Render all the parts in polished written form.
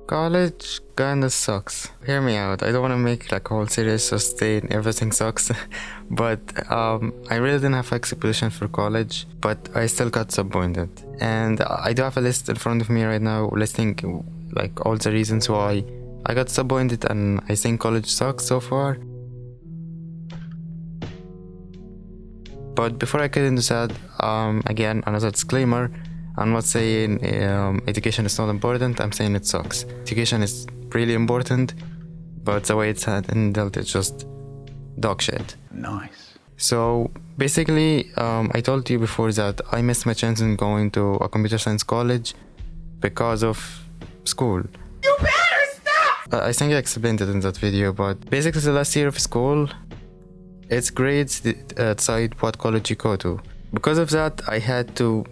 College kinda sucks. Hear me out. I don't want to make like a whole series just saying everything sucks. But I really didn't have expectations for college, but I still got disappointed. And I do have a list in front of me right now listing like all the reasons why I got disappointed and I think college sucks so far. But before I get into that, again, another disclaimer. I'm not saying education is not important, I'm saying it sucks. Education is really important, but the way it's handled is just dog shit. Nice. So basically, I told you before that I missed my chance in going to a computer science college because of school. You better stop! I think I explained it in that video, but basically the last year of school, its grades decide what college you go to. Because of that, I had to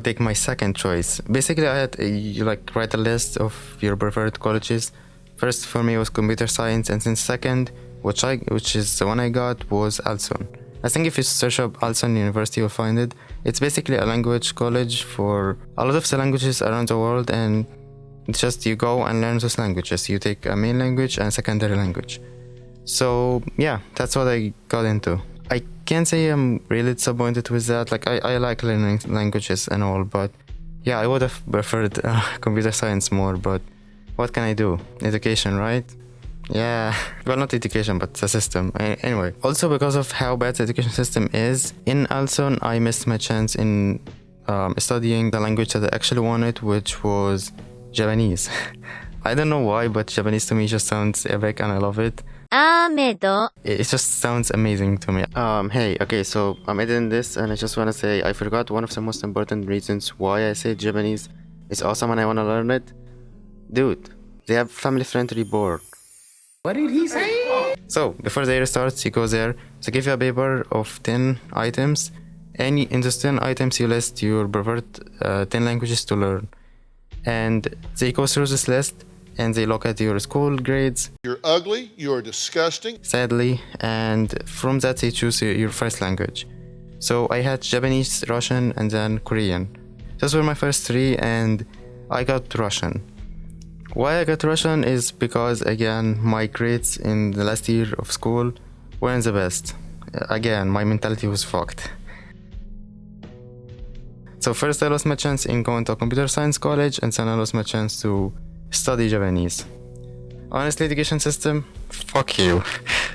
take my second choice. Basically, I had you write a list of your preferred colleges. First for me was computer science, and then second, which is the one I got, was Alson. I think if you search up Alson University, you'll find it. It's basically a language college for a lot of the languages around the world, and it's just you go and learn those languages. You take a main language and a secondary language. So yeah, that's what I got into. I can't say I'm really disappointed with that. I like learning languages and all, but yeah, I would have preferred computer science more, but what can I do? Education, right? Yeah, well, not education, but the system. Anyway, also because of how bad the education system is, in Alson, I missed my chance in studying the language that I actually wanted, which was Japanese. I don't know why, but Japanese to me just sounds epic and I love it. It just sounds amazing to me. Hey, okay, so I'm editing this and I just want to say I forgot one of the most important reasons why I say Japanese is awesome and I want to learn it. Dude, they have family-friendly board. What did he say? So, before the year starts, you go there, they give you a paper of 10 items, and in those 10 items you list your preferred 10 languages to learn. And they go through this list, and they look at your school grades. You're ugly, you're disgusting. Sadly, and from that they choose your first language. So I had Japanese, Russian, and then Korean. Those were my first three, and I got Russian. Why I got Russian is because, again, my grades in the last year of school weren't the best. Again, my mentality was fucked. So first I lost my chance in going to a computer science college, and then I lost my chance to study Japanese. Honestly, education system, fuck you.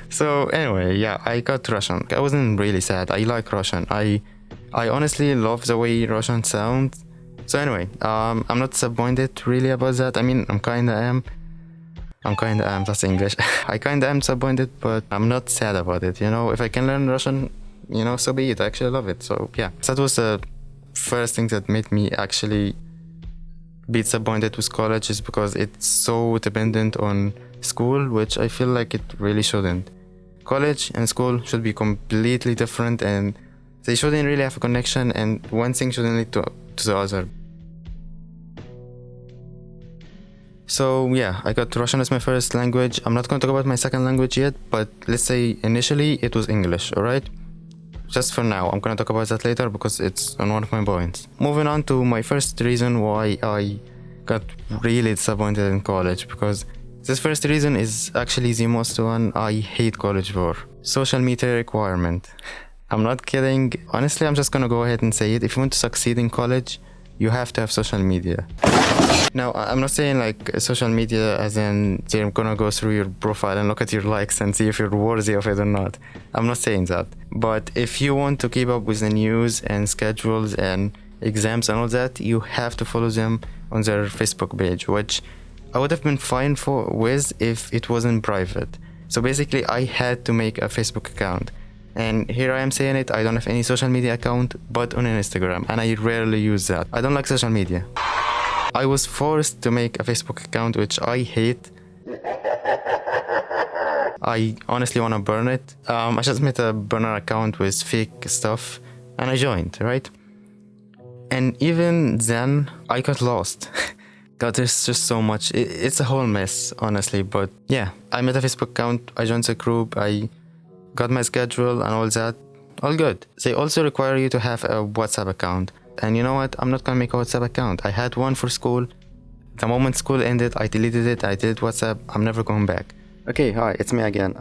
So anyway, yeah, I got Russian. I wasn't really sad. I like Russian. I honestly love the way Russian sounds. So anyway, I'm not disappointed really about that. I mean, I kinda am, that's English. I kinda am disappointed, but I'm not sad about it, If I can learn Russian, so be it. I actually love it. So yeah, that was the first thing that made me actually be disappointed with college, is because it's so dependent on school, which I feel like it really shouldn't. College and school should be completely different, and they shouldn't really have a connection, and one thing shouldn't lead to the other. So yeah, I got Russian as my first language. I'm not going to talk about my second language yet, but let's say initially it was English, alright? Just for now, I'm gonna talk about that later because it's on one of my points. Moving on to my first reason why I got really disappointed in college, because this first reason is actually the most one I hate college for. Social media requirement. I'm not kidding. Honestly, I'm just gonna go ahead and say it. If you want to succeed in college, you have to have social media. Now, I'm not saying social media as in they're gonna go through your profile and look at your likes and see if you're worthy of it or not. I'm not saying that. But if you want to keep up with the news and schedules and exams and all that, you have to follow them on their Facebook page, which I would have been fine with if it wasn't private. So basically, I had to make a Facebook account. And here I am saying it, I don't have any social media account but on Instagram, and I rarely use that. I don't like social media. I was forced to make a Facebook account, which I hate. I honestly want to burn it. I just made a burner account with fake stuff and I joined, right? And even then, I got lost. God, there's just so much. It's a whole mess, honestly. But yeah, I made a Facebook account, I joined the group, I got my schedule and all that. All good. They also require you to have a WhatsApp account. And you know what? I'm not gonna make a WhatsApp account. I had one for school. The moment school ended, I deleted it. I deleted WhatsApp. I'm never going back. Okay, hi, it's me again.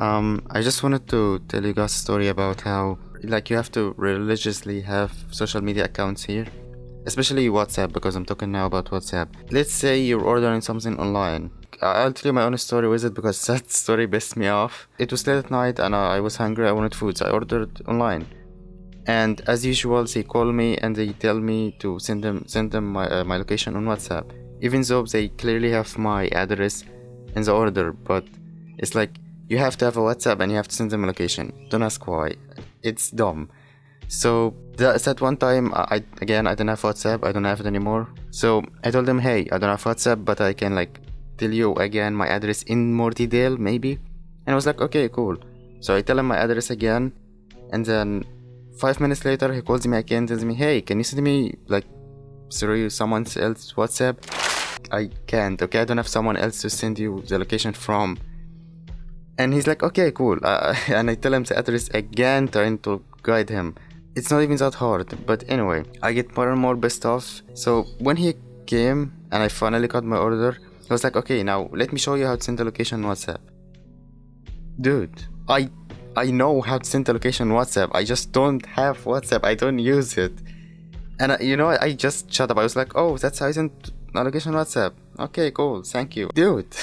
I just wanted to tell you guys a story about how, like, you have to religiously have social media accounts here, especially WhatsApp, because I'm talking now about WhatsApp. Let's say you're ordering something online. I'll tell you my own story with it because that story pissed me off. It was late at night and I was hungry. I wanted food, so I ordered online. And as usual, they call me and they tell me to send them my location on WhatsApp, even though they clearly have my address in the order. But it's like, you have to have a WhatsApp and you have to send them a location. Don't ask why. It's dumb. So that's at one time, I didn't have WhatsApp. I don't have it anymore. So I told them, hey, I don't have WhatsApp, but I can like tell you again my address in more detail, maybe. And I was like, okay, cool. So I tell him my address again, and then 5 minutes later he calls me again, tells me, hey, can you send me like through someone else's WhatsApp? I can't. Okay, I don't have someone else to send you the location from. And he's like, okay, cool. And I tell him the address again, trying to guide him. It's not even that hard. But anyway, I get more and more pissed off. So when he came and I finally got my order, I was like, okay, now let me show you how to send the location on WhatsApp. Dude, I know how to send the location on WhatsApp. I just don't have WhatsApp. I don't use it. And I just shut up. I was like, oh, that's how I send the location on WhatsApp. Okay, cool. Thank you. Dude.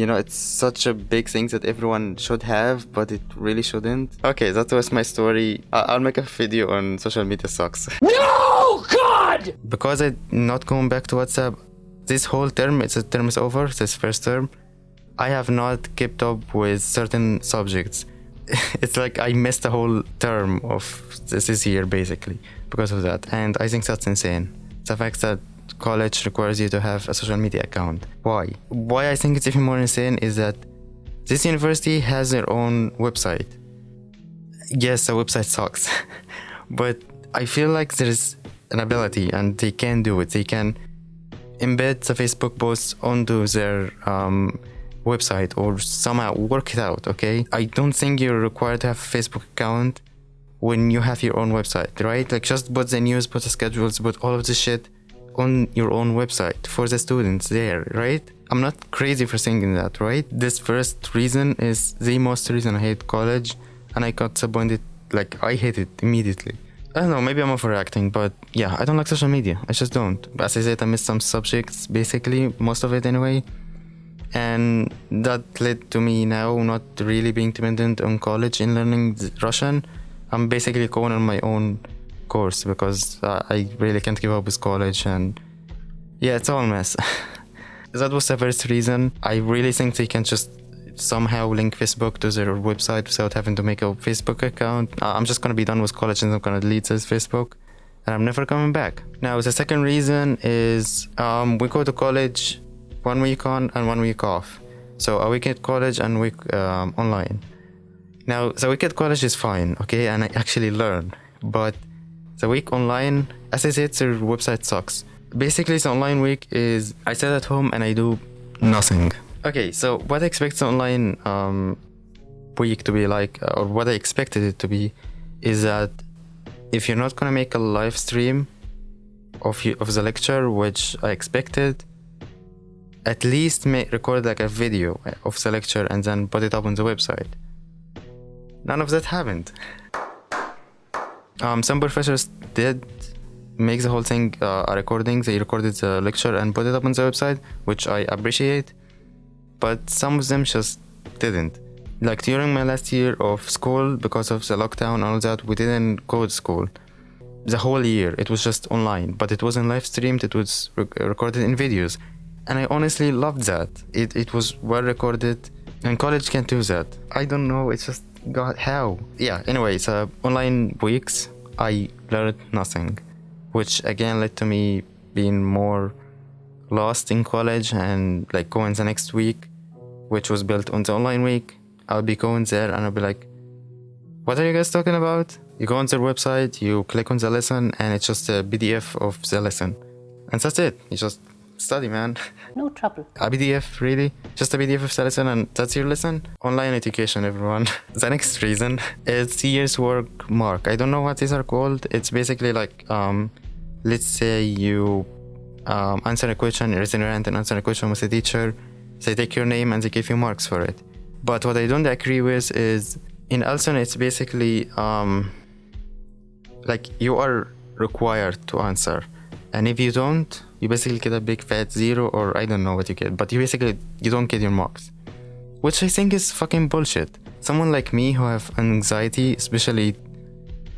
It's such a big thing that everyone should have, but it really shouldn't. Okay, that was my story. I'll make a video on social media sucks. No, God! Because I'm not going back to WhatsApp, this whole term, term is over, this first term, I have not kept up with certain subjects. It's like I missed the whole term of this year, basically, because of that. And I think that's insane. The fact that college requires you to have a social media account. Why I think it's even more insane is that this university has their own website. Yes, the website sucks. But I feel like there's an ability and they can do it. They can embed the Facebook posts onto their website or somehow work it out, okay? I don't think you're required to have a Facebook account when you have your own website, right? Like, just put the news, put the schedules, put all of this shit on your own website for the students there, right? I'm not crazy for thinking that, right? This first reason is the most reason I hate college, and I got disappointed, like I hate it immediately. I don't know, maybe I'm overreacting, but yeah, I don't like social media. I just don't. As I said, I missed some subjects, basically, most of it anyway. And that led to me now not really being dependent on college in learning Russian. I'm basically going on my own course because I really can't keep up with college, and yeah, it's all a mess. That was the first reason. I really think they can just somehow link Facebook to their website without having to make a Facebook account. I'm just gonna be done with college and I'm gonna delete this Facebook, and I'm never coming back. Now the second reason is we go to college 1 week on and 1 week off, so a week at college and a week online. Now the week at college is fine, okay, and I actually learn, but the week online, as I said, their website sucks. Basically, the online week is I sit at home and I do nothing. Okay, so what I expect the online week to be like, or what I expected it to be, is that if you're not gonna make a live stream of the lecture, which I expected, at least record like a video of the lecture and then put it up on the website. None of that happened. Some professors did make the whole thing a recording. They recorded the lecture and put it up on the website, which I appreciate, but some of them just didn't. Like during my last year of school, because of the lockdown and all that, we didn't go to school. The whole year, it was just online, but it wasn't live streamed, it was recorded in videos. And I honestly loved that. It was well recorded, and college can't do that. I don't know, it's just, God, how? Yeah, anyway, so online weeks, I learned nothing, which again led to me being more lost in college, and like going the next week, which was built on the online week, I'll be going there and I'll be like, what are you guys talking about? You go on their website, you click on the lesson, and it's just a PDF of the lesson. And that's it. You just study, man. No trouble. A PDF, really? Just a PDF of the lesson and that's your lesson? Online education, everyone. The next reason is year's work mark. I don't know what these are called. It's basically like, let's say you answer a question, raising your hand and answer a question with a teacher. They take your name and they give you marks for it. But what I don't agree with is in Elson it's basically like you are required to answer, and if you don't, you basically get a big fat 0, or I don't know what you get, but you don't get your marks, which I think is fucking bullshit. Someone like me who have anxiety, especially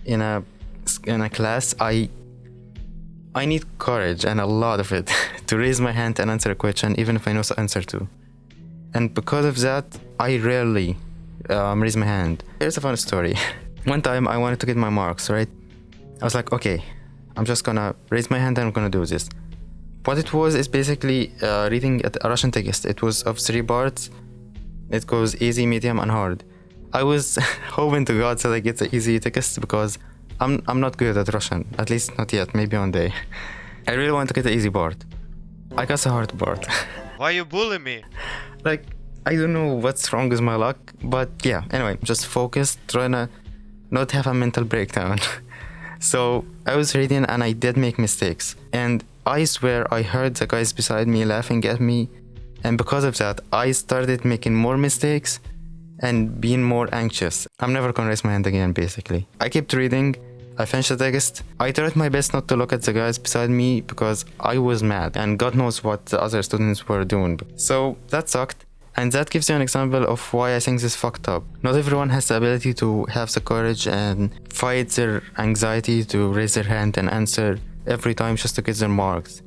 in a class, I need courage and a lot of it to raise my hand and answer a question even if I know the answer to. And because of that, I rarely raise my hand. Here's a fun story. One time I wanted to get my marks, right? I was like, okay, I'm just gonna raise my hand and I'm gonna do this. What it was is basically reading a Russian text. It was of 3 parts. It goes easy, medium, and hard. I was hoping to God that I get the easy text because I'm not good at Russian, at least not yet, maybe one day. I really want to get the easy part. I got the hard part. Why you bully me? Like, I don't know what's wrong with my luck, but yeah, anyway, just focused, trying to not have a mental breakdown. So I was reading and I did make mistakes, and I swear I heard the guys beside me laughing at me, and because of that I started making more mistakes and being more anxious. I'm never gonna raise my hand again, basically. I kept reading, I finished the text. I tried my best not to look at the guys beside me because I was mad and God knows what the other students were doing. So that sucked, and that gives you an example of why I think this is fucked up. Not everyone has the ability to have the courage and fight their anxiety to raise their hand and answer every time just to get their marks.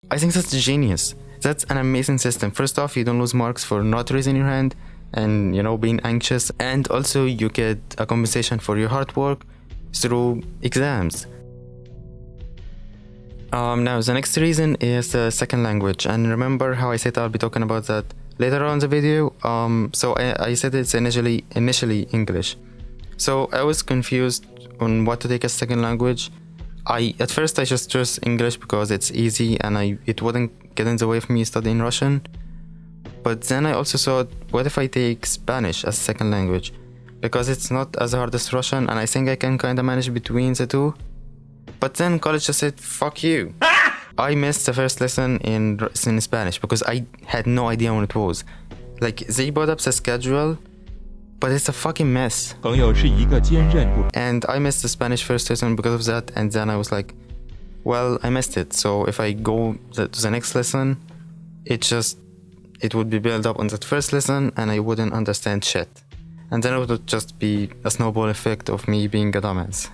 I think that's genius. That's an amazing system. First off, you don't lose marks for not raising your hand and, you know, being anxious, and also you get a compensation for your hard work through exams. Now the next reason is the second language, and remember how I said I'll be talking about that later on in the video. So I said it's initially English. So I was confused on what to take as second language. At first I just chose English because it's easy and it wouldn't get in the way of me studying Russian. But then I also thought, what if I take Spanish as second language? Because it's not as hard as Russian and I think I can kinda manage between the two. But then college just said, fuck you. I missed the first lesson in Spanish because I had no idea when it was. Like, they brought up the schedule, but it's a fucking mess. And I missed the Spanish first lesson because of that, and then I was like, well, I missed it. So if I go to the next lesson, it would be built up on that first lesson and I wouldn't understand shit. And then it would just be a snowball effect of me being a dumbass.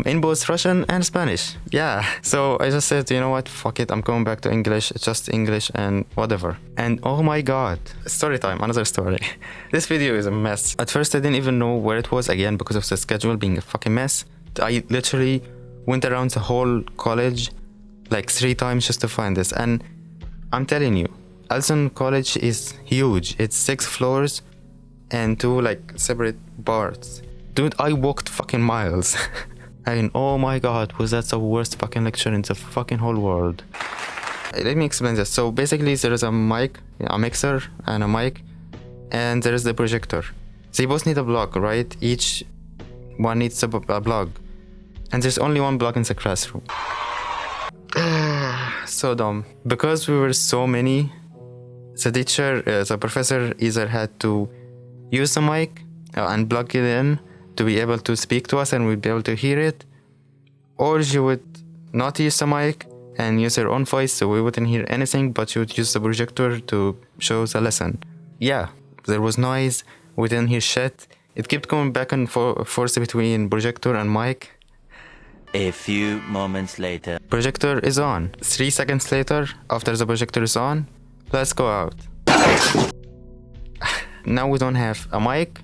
In both Russian and Spanish. Yeah. So I just said, you know what, fuck it, I'm going back to English. It's just English and whatever. And oh my god. Story time, another story. This video is a mess. At first I didn't even know where it was, again because of the schedule being a fucking mess. I literally went around the whole college like 3 times just to find this. And I'm telling you, Elson College is huge. It's 6 floors and 2 like separate parts. Dude, I walked fucking miles. I mean, oh my god, was that the worst fucking lecture in the fucking whole world. Let me explain this. So basically there is a mic, a mixer and a mic, and there is the projector. They both need a block, right? Each one needs a block. And there's only one block in the classroom. So dumb. Because we were so many, the professor either had to use the mic and plug it in to be able to speak to us and we'd be able to hear it, or she would not use the mic and use her own voice so we wouldn't hear anything, but she would use the projector to show the lesson. Yeah, there was noise, we didn't hear shit. It kept going back and forth between projector and mic. A few moments later. Projector is on. 3 seconds later, after the projector is on, let's go out. Now we don't have a mic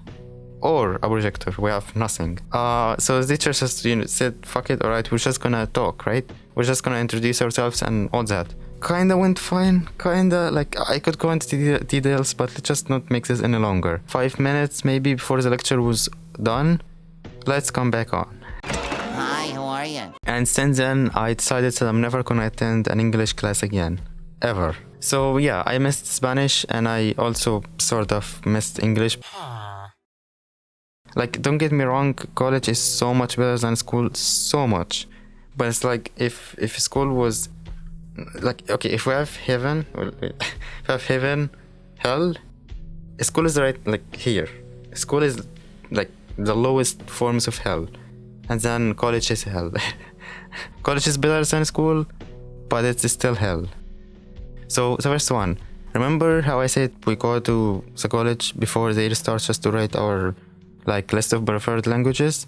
or a projector, we have nothing. So the teacher just said, fuck it, alright, we're just gonna talk, right? We're just gonna introduce ourselves and all that. Kinda went fine, kinda, like I could go into details, but let's just not make this any longer. 5 minutes maybe before the lecture was done, let's come back on. Hi, how are you? And since then, I decided that I'm never gonna attend an English class again. Ever. So yeah, I missed Spanish and I also sort of missed English. Like, don't get me wrong, college is so much better than school, so much. But it's like, if school was like, okay, if we have heaven, well, if we have heaven, hell, school is right, like, here. School is like the lowest forms of hell, and then college is hell. College is better than school, but it's still hell. So the first one, remember how I said we go to the college before the year starts just to write our like list of preferred languages?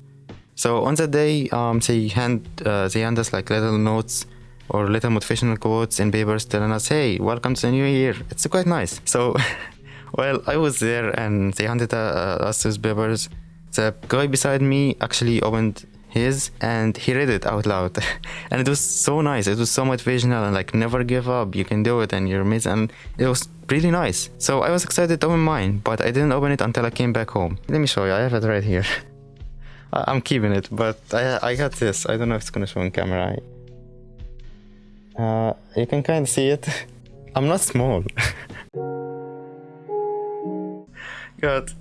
So on that day, they hand us like little notes or little motivational quotes in papers telling us, hey, welcome to the new year. It's quite nice. So well, I was there and they handed us those papers. The guy beside me actually opened his and he read it out loud. And it was so nice. It was so motivational and like, never give up, you can do it and you're amazing. And it was really nice. So I was excited to open mine, but I didn't open it until I came back home. Let me show you, I have it right here. I'm keeping it, but I got this. I don't know if it's gonna show on camera. You can kind of see it. I'm not small. God,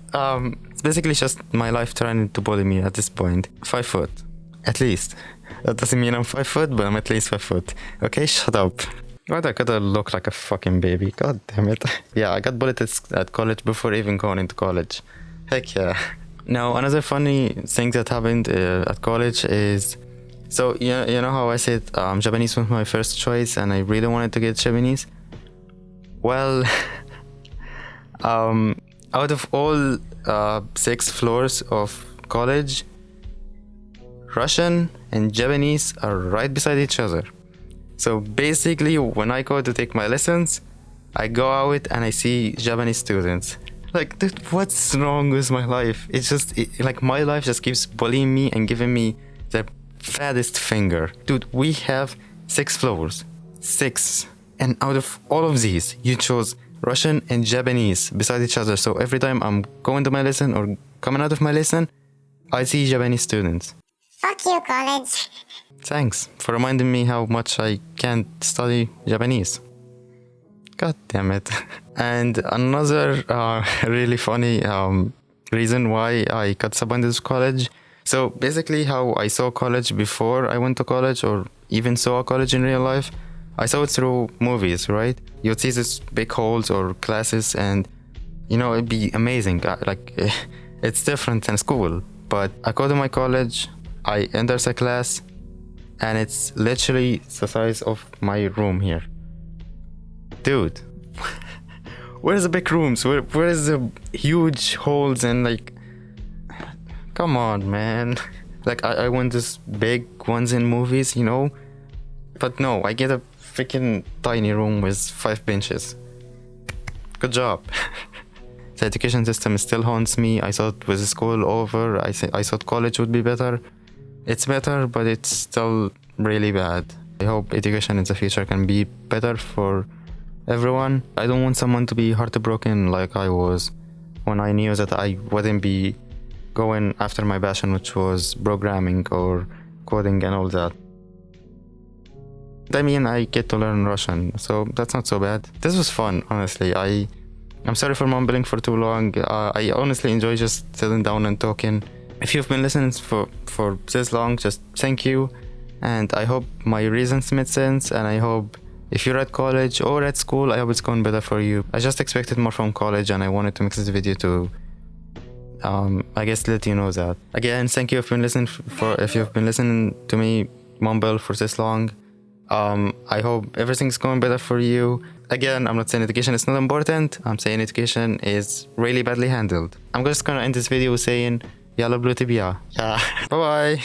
it's basically just my life trying to bully me at this point. 5 foot, at least. That doesn't mean I'm 5 foot, but I'm at least 5 foot. Okay, shut up. Why'd I gotta look like a fucking baby? God damn it. Yeah, I got bullied at college before even going into college. Heck yeah. Now, another funny thing that happened at college is... So, you know how I said Japanese was my first choice and I really wanted to get Japanese? Well... out of all 6 floors of college, Russian and Japanese are right beside each other. So basically, when I go to take my lessons, I go out and I see Japanese students. Like, dude, what's wrong with my life? It's just, like, my life just keeps bullying me and giving me the fattest finger. Dude, we have 6 floors. 6. And out of all of these, you chose Russian and Japanese beside each other. So every time I'm going to my lesson or coming out of my lesson, I see Japanese students. Fuck you, college. Thanks for reminding me how much I can't study Japanese. God damn it. And another really funny reason why I got disappointed with college. So basically how I saw college before I went to college, or even saw college in real life, I saw it through movies, right? You'd see these big halls or classes and, you know, it'd be amazing. Like, it's different than school. But I go to my college, I enter the class, and it's literally the size of my room here. Dude, where's the big rooms? Where is the huge halls and like... Come on, man. Like, I want this big ones in movies, you know? But no, I get a freaking tiny room with 5 benches. Good job. The education system still haunts me. I thought with school over, I thought college would be better. It's better, but it's still really bad. I hope education in the future can be better for everyone. I don't want someone to be heartbroken like I was when I knew that I wouldn't be going after my passion, which was programming or coding and all that. I mean, I get to learn Russian, so that's not so bad. This was fun, honestly. I'm sorry for mumbling for too long. I honestly enjoy just sitting down and talking. If you've been listening for this long, just thank you. And I hope my reasons made sense, and I hope if you're at college or at school, I hope it's going better for you. I just expected more from college and I wanted to make this video to I guess let you know that. Again, thank you if you've been listening to me mumble for this long. I hope everything's going better for you. Again, I'm not saying education is not important. I'm saying education is really badly handled. I'm just gonna end this video saying Yalla blue tibia. Yeah. Bye bye.